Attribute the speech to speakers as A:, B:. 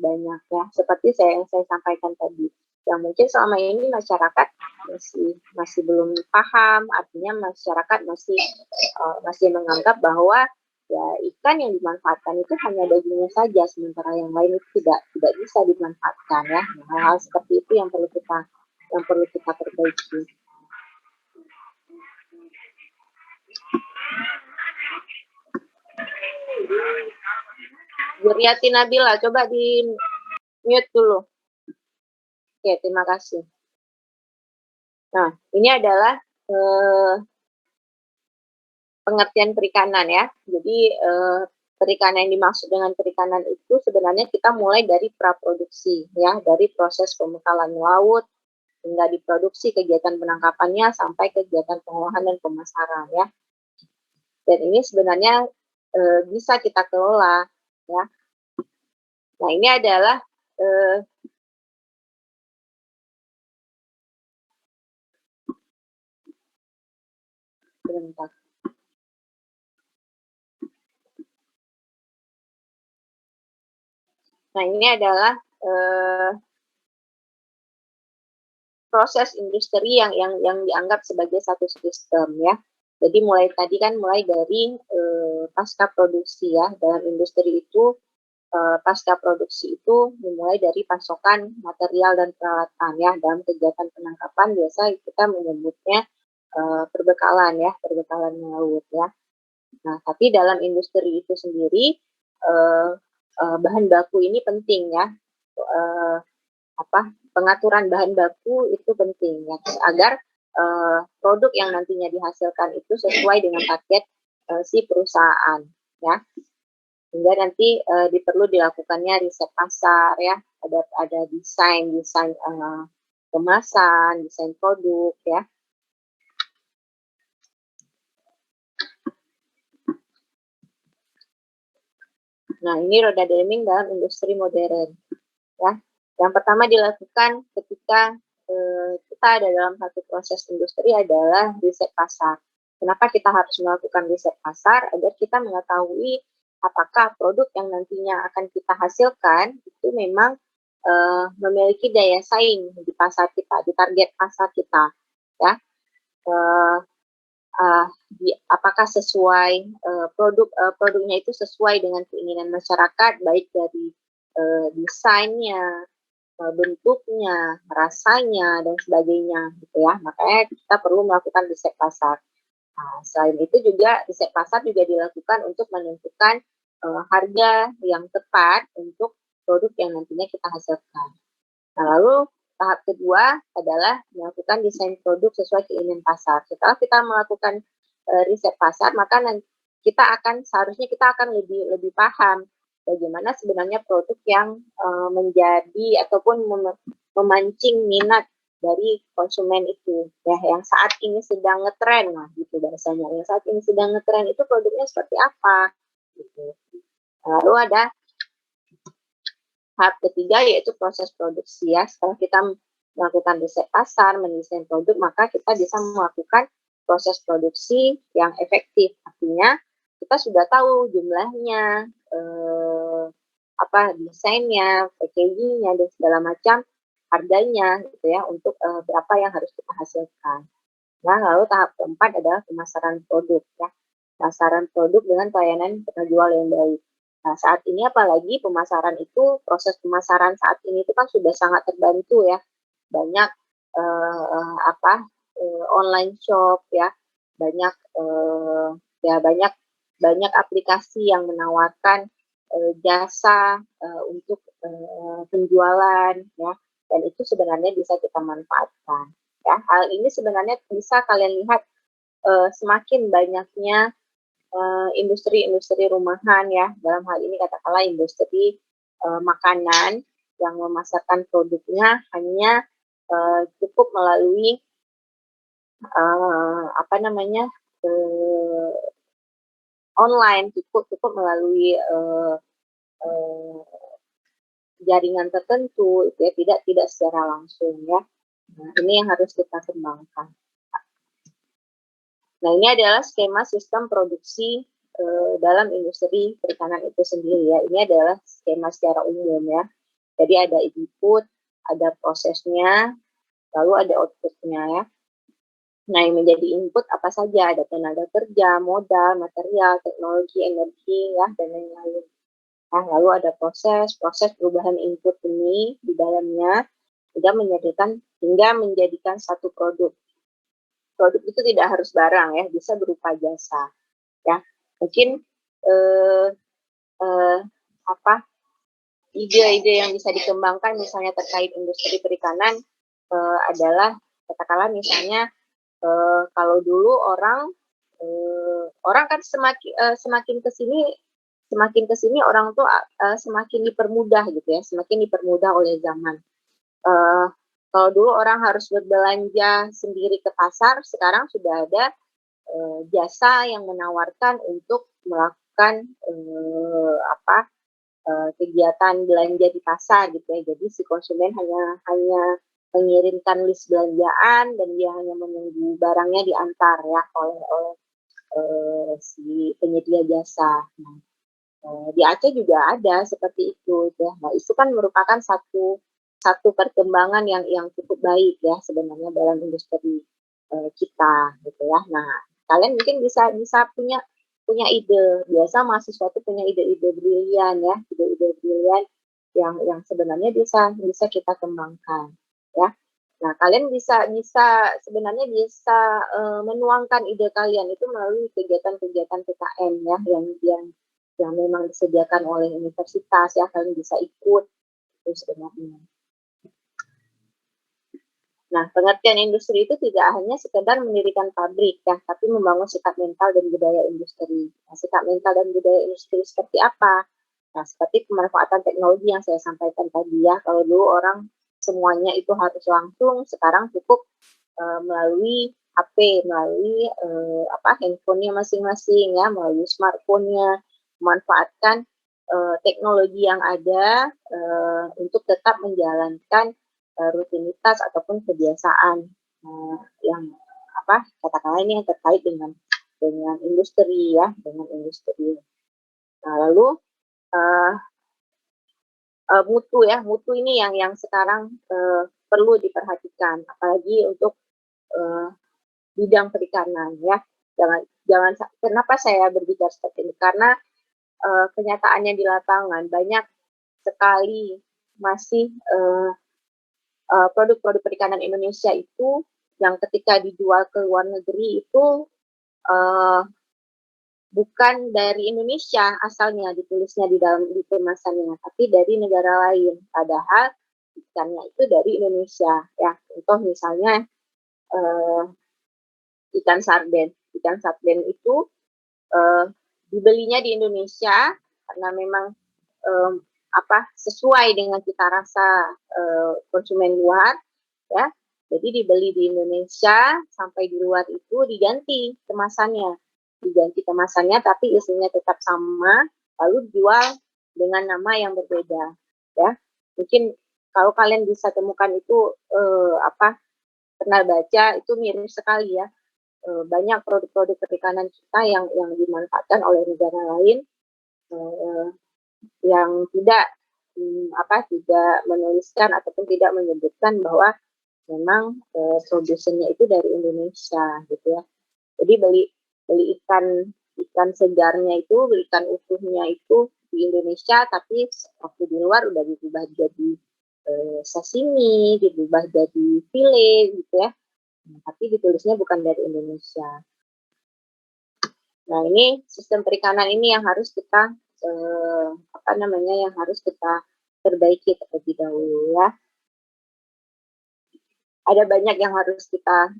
A: banyak ya. Seperti yang saya sampaikan tadi, yang mungkin selama ini masyarakat masih belum paham, artinya masyarakat masih menganggap bahwa ya ikan yang dimanfaatkan itu hanya dagingnya saja, sementara yang lain itu tidak bisa dimanfaatkan ya. Nah, hal-hal seperti itu yang perlu kita perbaiki. Yuriati Nabila, coba di mute dulu. Oke, terima kasih. Nah, ini adalah pengertian perikanan ya. Jadi perikanan yang dimaksud dengan perikanan itu sebenarnya kita mulai dari praproduksi ya, dari proses pembekalan laut hingga diproduksi, kegiatan penangkapannya sampai kegiatan pengolahan dan pemasaran ya. Dan ini sebenarnya bisa kita kelola ya. Nah, ini adalah bentar. Nah, ini adalah proses industri yang dianggap sebagai satu sistem ya. Jadi mulai dari pasca produksi ya. Dalam industri itu pasca produksi itu dimulai dari pasokan material dan peralatan ya. Dalam kegiatan penangkapan biasa kita menyebutnya perbekalan ya, perbekalan laut ya. Nah, tapi dalam industri itu sendiri bahan baku ini penting ya. Pengaturan bahan baku itu penting ya, agar produk yang nantinya dihasilkan itu sesuai dengan target si perusahaan ya. Hingga nanti perlu dilakukannya riset pasar ya, ada desain kemasan, desain produk ya. Nah, ini roda Deming dalam industri modern ya. Yang pertama dilakukan ketika kita ada dalam satu proses industri adalah riset pasar. Kenapa kita harus melakukan riset pasar? Agar kita mengetahui apakah produk yang nantinya akan kita hasilkan itu memang memiliki daya saing di pasar kita, di target pasar kita, ya. Apakah sesuai produknya itu sesuai dengan keinginan masyarakat, baik dari desainnya, bentuknya, rasanya, dan sebagainya, gitu ya. Makanya kita perlu melakukan riset pasar. Nah, selain itu juga riset pasar juga dilakukan untuk menentukan harga yang tepat untuk produk yang nantinya kita hasilkan. Nah, lalu tahap kedua adalah melakukan desain produk sesuai keinginan pasar. Setelah kita melakukan riset pasar, maka seharusnya kita akan lebih paham bagaimana sebenarnya produk yang menjadi ataupun memancing minat dari konsumen itu ya, yang saat ini sedang ngetren lah gitu bahasanya. Yang saat ini sedang ngetren itu produknya seperti apa gitu. Lalu ada tahap ketiga yaitu proses produksi ya. Setelah kita melakukan riset pasar, mendesain produk, maka kita bisa melakukan proses produksi yang efektif. Artinya kita sudah tahu jumlahnya, desainnya, packagingnya, dan segala macam harganya gitu ya, untuk berapa yang harus kita hasilkan. Nah, lalu tahap keempat adalah pemasaran produk ya. Pemasaran produk dengan pelayanan penjual yang baik. Nah, saat ini apalagi proses pemasaran saat ini itu kan sudah sangat terbantu ya. Banyak online shop ya. Banyak banyak aplikasi yang menawarkan jasa untuk penjualan ya, dan itu sebenarnya bisa kita manfaatkan ya. Hal ini sebenarnya bisa kalian lihat semakin banyaknya industri-industri rumahan ya, dalam hal ini katakanlah industri makanan yang memasarkan produknya hanya cukup melalui online, cukup melalui jaringan tertentu itu ya, tidak secara langsung ya. Nah, ini yang harus kita kembangkan. Nah, ini adalah skema sistem produksi dalam industri perikanan itu sendiri ya. Ini adalah skema secara umum ya. Jadi ada input, ada prosesnya, lalu ada outputnya ya. Nah, yang menjadi input apa saja? Ada tenaga kerja, modal, material, teknologi, energi, ya, dan lain-lain. Nah, lalu ada proses perubahan input ini di dalamnya hingga menjadikan satu produk. Produk itu tidak harus barang ya, bisa berupa jasa. Ya, mungkin eh, eh, apa ide-ide yang bisa dikembangkan misalnya terkait industri perikanan adalah katakanlah misalnya kalau dulu orang kan semakin kesini orang tuh semakin dipermudah gitu ya, semakin dipermudah oleh zaman. Kalau dulu orang harus berbelanja sendiri ke pasar, sekarang sudah ada jasa yang menawarkan untuk melakukan kegiatan belanja di pasar gitu ya. Jadi si konsumen hanya mengirimkan list belanjaan dan dia hanya menunggu barangnya diantar ya oleh si penyedia jasa. Nah, di Aceh juga ada seperti itu ya. Nah, itu kan merupakan satu perkembangan yang cukup baik ya sebenarnya dalam industri kita gitu ya. Nah, kalian mungkin bisa bisa punya ide. Biasa mahasiswa itu punya ide-ide brilian ya, ide-ide brilian yang sebenarnya bisa kita kembangkan ya. Nah, kalian sebenarnya bisa menuangkan ide kalian itu melalui kegiatan-kegiatan PKN ya yang memang disediakan oleh universitas ya, kalian bisa ikut itu sebenarnya. Nah, pengertian industri itu tidak hanya sekedar mendirikan pabrik ya, tapi membangun sikap mental dan budaya industri. Nah, sikap mental dan budaya industri seperti apa? Nah, seperti pemanfaatan teknologi yang saya sampaikan tadi ya. Kalau dulu orang semuanya itu harus langsung, sekarang cukup melalui HP, melalui handphonenya masing-masing ya, melalui smartphone-nya, memanfaatkan teknologi yang ada untuk tetap menjalankan rutinitas ataupun kebiasaan yang katakanlah ini yang terkait dengan industri ya, dengan industri. Nah, lalu mutu ini yang sekarang perlu diperhatikan, apalagi untuk bidang perikanan ya. Jangan kenapa saya berbicara seperti ini, karena kenyataannya di lapangan banyak sekali masih produk-produk perikanan Indonesia itu yang ketika dijual ke luar negeri itu bukan dari Indonesia asalnya, ditulisnya di dalam kemasannya, tapi dari negara lain. Padahal ikannya itu dari Indonesia ya. Contoh misalnya ikan sarden. Ikan sarden itu dibelinya di Indonesia karena memang sesuai dengan cita rasa konsumen luar ya. Jadi dibeli di Indonesia, sampai di luar itu diganti kemasannya tapi isinya tetap sama, lalu dijual dengan nama yang berbeda ya. Mungkin kalau kalian bisa temukan itu pernah baca, itu mirip sekali ya. Banyak produk-produk perikanan kita yang dimanfaatkan oleh negara lain yang tidak menuliskan ataupun tidak menyebutkan bahwa memang produsennya itu dari Indonesia gitu ya. Jadi beli ikan segarnya itu, beli ikan utuhnya itu di Indonesia, tapi waktu di luar udah diubah jadi sashimi, diubah jadi file gitu ya. Nah, tapi ditulisnya bukan dari Indonesia. Nah, ini sistem perikanan ini yang harus kita yang harus kita perbaiki terlebih dahulu ya. Ada banyak yang harus kita